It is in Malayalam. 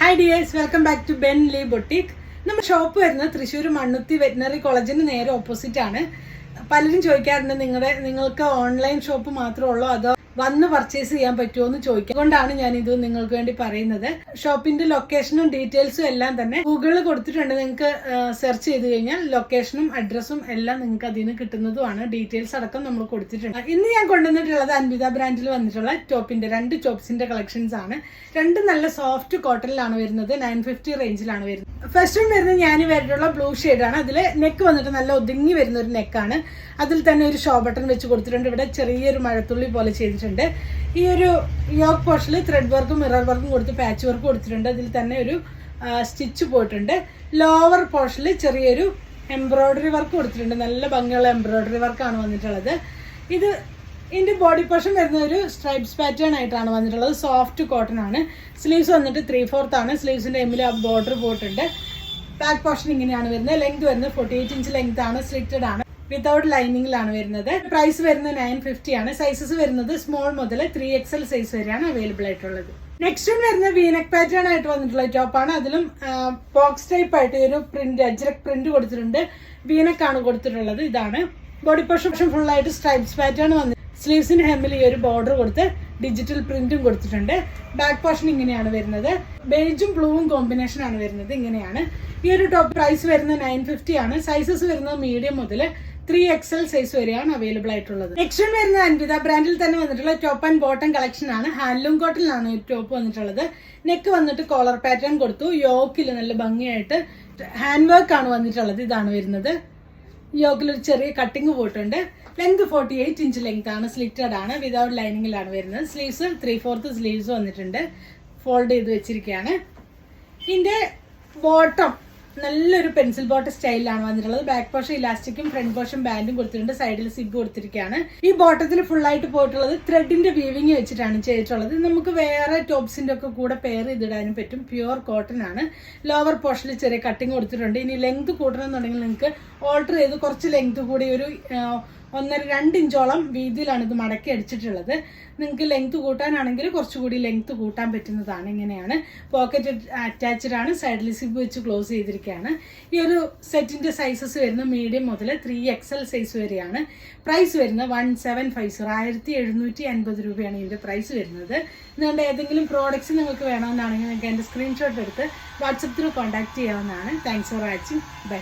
Hi dears, welcome back to Ben Lee boutique. നമ്മുടെ ഷോപ്പ് വരുന്നത് തൃശ്ശൂർ മണ്ണുത്തി വെറ്റിനറി കോളേജിന് നേരെ ഓപ്പോസിറ്റ് ആണ്. പലരും ചോദിക്കാറുണ്ട് നിങ്ങൾക്ക് ഓൺലൈൻ ഷോപ്പ് മാത്രമേ ഉള്ളൂ അതോ വന്ന് പർച്ചേസ് ചെയ്യാൻ പറ്റുമോ എന്ന് ചോദിക്കും. അതുകൊണ്ടാണ് ഞാൻ ഇത് നിങ്ങൾക്ക് വേണ്ടി പറയുന്നത്. ഷോപ്പിന്റെ ലൊക്കേഷനും ഡീറ്റെയിൽസും എല്ലാം തന്നെ ഗൂഗിളിൽ കൊടുത്തിട്ടുണ്ട്. നിങ്ങൾക്ക് സെർച്ച് ചെയ്ത് കഴിഞ്ഞാൽ ലൊക്കേഷനും അഡ്രസ്സും എല്ലാം നിങ്ങൾക്ക് അതിൽ നിന്ന് കിട്ടുന്നതുമാണ്. ഡീറ്റെയിൽസ് അടക്കം നമ്മൾ കൊടുത്തിട്ടുണ്ട്. ഇന്ന് ഞാൻ കൊണ്ടുവന്നിട്ടുള്ളത് അൻവിത ബ്രാൻഡിൽ വന്നിട്ടുള്ള രണ്ട് ടോപ്സിന്റെ കളക്ഷൻസ് ആണ്. രണ്ടും നല്ല സോഫ്റ്റ് കോട്ടണിലാണ് വരുന്നത്. 950 റേഞ്ചിലാണ് വരുന്നത്. ഫസ്റ്റ് വൺ വരുന്നത് ഞാൻ വരുന്നുള്ള ബ്ലൂ ഷെയ്ഡാണ്. അതിൽ നെക്ക് വന്നിട്ട് നല്ല ഒതുങ്ങി വരുന്ന ഒരു നെക്കാണ്. അതിൽ തന്നെ ഒരു ഷോ ബട്ടൺ വെച്ച് കൊടുത്തിട്ടുണ്ട്. ഇവിടെ ചെറിയൊരു മഴത്തുള്ളി പോലെ ചെയ്തിട്ടുണ്ട്. ഈ ഒരു യോക്ക് പോർഷനിൽ ത്രെഡ് വർക്കും മിറർ വർക്കും കൊടുത്ത് പാച്ച് വർക്ക് കൊടുത്തിട്ടുണ്ട്. അതിൽ തന്നെ ഒരു സ്റ്റിച്ച് പോയിട്ടുണ്ട്. ലോവർ പോർഷനിൽ ചെറിയൊരു എംബ്രോയിഡറി വർക്ക് കൊടുത്തിട്ടുണ്ട്. നല്ല ഭംഗിയുള്ള എംബ്രോയിഡറി വർക്കാണ് വന്നിട്ടുള്ളത്. ഇതിന്റെ ബോഡി പോർഷൻ വരുന്ന ഒരു സ്ട്രൈപ്സ് പാറ്റേൺ ആയിട്ടാണ് വന്നിട്ടുള്ളത്. സോഫ്റ്റ് കോട്ടൺ ആണ്. സ്ലീവ്സ് വന്നിട്ട് 3/4 ആണ്. സ്ലീവ്സിന്റെ എമ്മിൽ ബോർഡർ പോയിട്ടുണ്ട്. ബാക്ക് പോർഷൻ ഇങ്ങനെയാണ് വരുന്നത്. ലെങ്ത് വരുന്നത് 48 ഇഞ്ച് ലെങ്ത് ആണ്. സ്ലിറ്റഡ് ആണ്. വിതൗട്ട് ലൈനിങ്ങിലാണ് വരുന്നത്. പ്രൈസ് വരുന്നത് 950 ആണ്. സൈസസ് വരുന്നത് സ്മോൾ മുതൽ 3XL സൈസ് വരെയാണ് അവൈലബിൾ ആയിട്ടുള്ളത്. നെക്സ്റ്റ് വരുന്നത് വീനക് പാറ്റേൺ ആയിട്ട് വന്നിട്ടുള്ള ടോപ്പാണ്. അതിലും ബോക്സ് ടൈപ്പ് ആയിട്ട് ഒരു പ്രിന്റ് അജ്രക് പ്രിന്റ് കൊടുത്തിട്ടുണ്ട്. വീനക് ആണ് കൊടുത്തിട്ടുള്ളത്. ഇതാണ് ബോഡി പോർഷൻ ഫുൾ ആയിട്ട് സ്ട്രൈപ്സ് പാറ്റേൺ വന്നിട്ട് സ്ലീവ്സിന്റെ ഹെമ്മിൽ ഈ ഒരു ബോർഡർ കൊടുത്ത് ഡിജിറ്റൽ പ്രിന്റും കൊടുത്തിട്ടുണ്ട്. ബാക്ക് പോർഷൻ ഇങ്ങനെയാണ് വരുന്നത്. ബേജും ബ്ലൂവും കോമ്പിനേഷൻ ആണ് വരുന്നത്. ഇങ്ങനെയാണ് ഈ ഒരു ടോപ്പ്. പ്രൈസ് വരുന്നത് 950 ആണ്. സൈസസ് വരുന്നത് മീഡിയം മുതൽ 3XL സൈസ് വരെയാണ് അവൈലബിൾ ആയിട്ടുള്ളത്. നെക്സ്റ്റ് വരുന്നത് അൻവിത ബ്രാൻഡിൽ തന്നെ വന്നിട്ടുള്ള ടോപ്പ് ആൻഡ് ബോട്ടം കളക്ഷൻ ആണ്. ഹാൻഡ്ലൂം കോട്ടണിലാണ് ഈ ടോപ്പ് വന്നിട്ടുള്ളത്. നെക്ക് വന്നിട്ട് കോളർ പാറ്റേൺ കൊടുത്തു. യോക്കിൽ നല്ല ഭംഗിയായിട്ട് ഹാൻഡ് വർക്ക് ആണ് വന്നിട്ടുള്ളത്. ഇതാണ് വരുന്നത്. യോക്കിൽ ഒരു ചെറിയ കട്ടിങ് പോയിട്ടുണ്ട്. ലെങ്ത് 48 ഇഞ്ച് ലെങ്ത് ആണ്. സ്ലിറ്റഡ് ആണ്. വിതൗട്ട് ലൈനിങ്ങിലാണ് വരുന്നത്. സ്ലീവ്സ് 3/4 സ്ലീവ്സ് വന്നിട്ടുണ്ട്. ഫോൾഡ് ചെയ്ത് വെച്ചിരിക്കുകയാണ്. ഇതിന്റെ ബോട്ടം നല്ലൊരു പെൻസിൽ ബോട്ടം സ്റ്റൈലിലാണ് വന്നിട്ടുള്ളത്. ബാക്ക് പോർഷൻ ഇലാസ്റ്റിക്കും ഫ്രണ്ട് പോർഷൻ ബാൻഡും കൊടുത്തിട്ടുണ്ട്. സൈഡിൽ സിബ് കൊടുത്തിരിക്കുകയാണ്. ഈ ബോട്ടത്തിൽ ഫുൾ ആയിട്ട് പോയിട്ടുള്ളത് ത്രെഡിന്റെ വീവിങ് വെച്ചിട്ടാണ് ചെയ്തിട്ടുള്ളത്. നമുക്ക് വേറെ ടോപ്സിന്റെ ഒക്കെ കൂടെ പെയർ ചെയ്തിടാനും പറ്റും. പ്യുവർ കോട്ടൺ ആണ്. ലോവർ പോർഷനിൽ ചെറിയ കട്ടിങ് കൊടുത്തിട്ടുണ്ട്. ഇനി ലെങ്ത് കൂട്ടണമെന്നുണ്ടെങ്കിൽ നിങ്ങൾക്ക് ഓൾട്ടർ ചെയ്ത് കുറച്ച് ലെങ്ത് കൂടി ഒരു 1.5-2 ഇഞ്ചോളം വീതിയിലാണ് ഇത് മടക്കി അടിച്ചിട്ടുള്ളത്. നിങ്ങൾക്ക് ലെങ്ത് കൂട്ടാനാണെങ്കിൽ കുറച്ചുകൂടി ലെങ്ത് കൂട്ടാൻ പറ്റുന്നതാണ്. ഇങ്ങനെയാണ് പോക്കറ്റ് അറ്റാച്ച്ഡ് ആണ്. സൈഡിൽ സിബ് വെച്ച് ക്ലോസ് ചെയ്തിരിക്കുകയാണ്. ഈ ഒരു സെറ്റിന്റെ സൈസസ് വരുന്നത് മീഡിയം മുതൽ 3XL സൈസ് വരെയാണ്. പ്രൈസ് വരുന്നത് 1750 1750 രൂപയാണ് ഇതിന്റെ പ്രൈസ് വരുന്നത്. നിങ്ങളുടെ ഏതെങ്കിലും പ്രോഡക്ട്സ് നിങ്ങൾക്ക് വേണമെന്നാണെങ്കിൽ നിങ്ങൾക്ക് എൻ്റെ സ്ക്രീൻഷോട്ട് എടുത്ത് വാട്സപ്പ് ത്രൂ കോൺടാക്ട് ചെയ്യാവുന്നതാണ്. Thanks for watching. ബൈ.